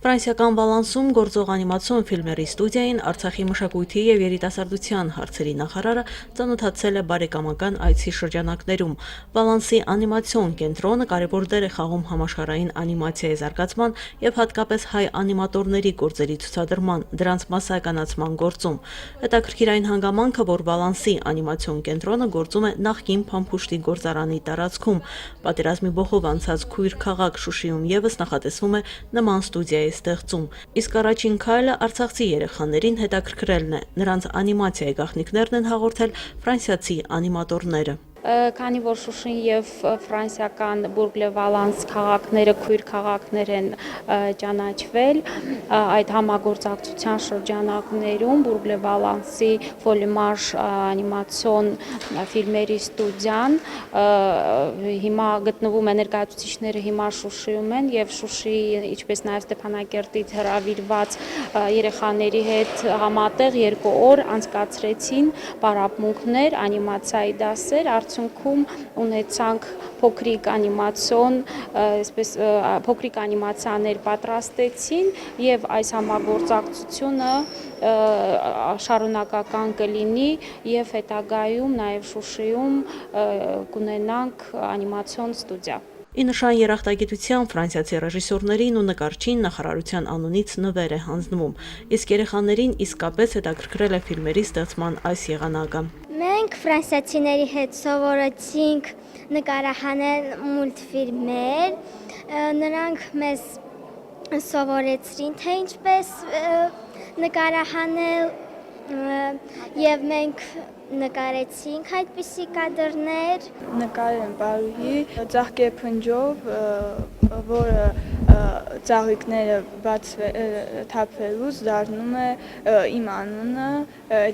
Ֆրանսիական Վալանսում գործող անիմացիոն ֆիլմերի ստուդիային Արցախի մշակույթի և երիտասարդության հարցերի նախարարը ծանոթացել է բարեկամական այցի շրջանակներում։ Վալանսի անիմացիոն կենտրոնը կարևոր դեր է խաղում համաշխարհային անիմացիայի զարգացման և հատկապես հայ անիմատորների գործերի ցուցադրման, դրանց մասսայականացման գործում։ Հետաքրքիր այն հանգամանքը, որ Վալանսի անիմացիոն կենտրոնը գործում է նախկին Փամփուշտի գործարանի տարածքում։ Պատերազմի բոխով անցած քույր քաղաք Շուշիում ևս նախատեսվում է նման ստուդիայի ստեղծում, իսկ առաջին քայլը արցախցի երեխաներին հետաքրքրելն է, նրանց անիմացիայի գաղտնիքներն են հաղորդել ֆրանսիացի անիմատորները։ Քանի որ Շուշին եւ ֆրանսիական Բուրգ-լե-Վալանս քաղաքները քույր քաղաքներ են ճանաչվել, այդ համագործակցության շրջանակներում Բուրգ-լե-Վալանսի Ֆոլիմարշ անիմացիոն ֆիլմերի ստուդիան հիմա գտնվում է, ներկայացուցիչները հիմա Շուշիում են եւ Շուշիի, ինչպես նաեւ Ստեփանակերտից հրավիրված երեխաների հետ համատեղ 2 օր անցկացրեցին պարապմունքներ, անիմացիայի դասեր, արդյունքում ունեցանք փոքրիկ անիմացիոն, այսպես փոքրիկ անիմացիաներ պատրաստեցին եւ այս համագործակցությունը շարունակական կլինի եւ հետագայում նաեւ Շուշիում կունենանք անիմացիոն ստուդիա։ Ի նշան երախտագիտության ֆրանսիացի ռեժիսորներին ու նկարչին նախարարության անունից նվեր է հանձնվում, իսկ երեխաներին իսկապես հետաքրքրել է ֆիլմերի ստեղծման այս եղանակը։ Մենք ֆրանսիացիների հետ սովորեցինք նկարահանել մուլտֆիլմեր, նրանք մեզ սովորեցրին, թե ինչպես նկարահանել եւ մենք նկարեցինք այդպիսի կադրներ։ Նկարել եմ Պարուհի ծաղկե փնջով, որը ծաղիկները թափվելուց դառնում է իմ անունը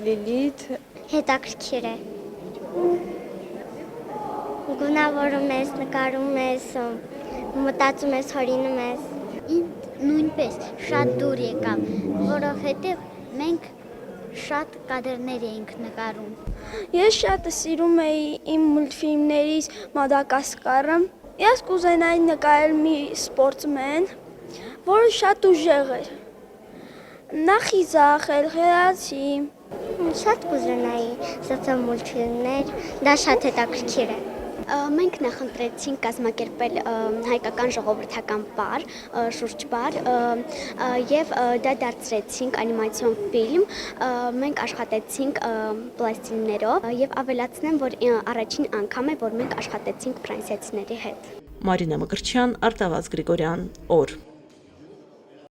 Լիլիթ։ Հետաքրքիր է։ Գունավորում ես, նկարում ես, մտածում ես, հորինում ես։ Նույնպես շատ դուր եկավ, որովհետև մենք շատ կադրներ էինք նկարում։ Ես շատ սիրում էի իմ մուլտֆիլմներից Մադագասկարը։ Ես կուզենայի նկարել մի սպորտսմեն, որը շատ ուժեղ էր։ Նա խիզախ էր, խելացի։ Շատ կուզենայի ստեղծել մուլտֆիլմներ, դա շատ հետաքրքիր է։ Մենք նախընտրեցինք կազմակերպել հայկական ժողովրդական պար, շուրջ պար եւ դա դարձրեցինք անիմացիոն ֆիլմ, մենք աշխատեցինք պլաստիլներով եւ ավելացնեմ, որ առաջին անգամ է, որ մենք աշխատեցինք ֆրանսիացիների հետ։ Մարինա Մկրտչյան, Արտավազդ Գրիգորյան, օր։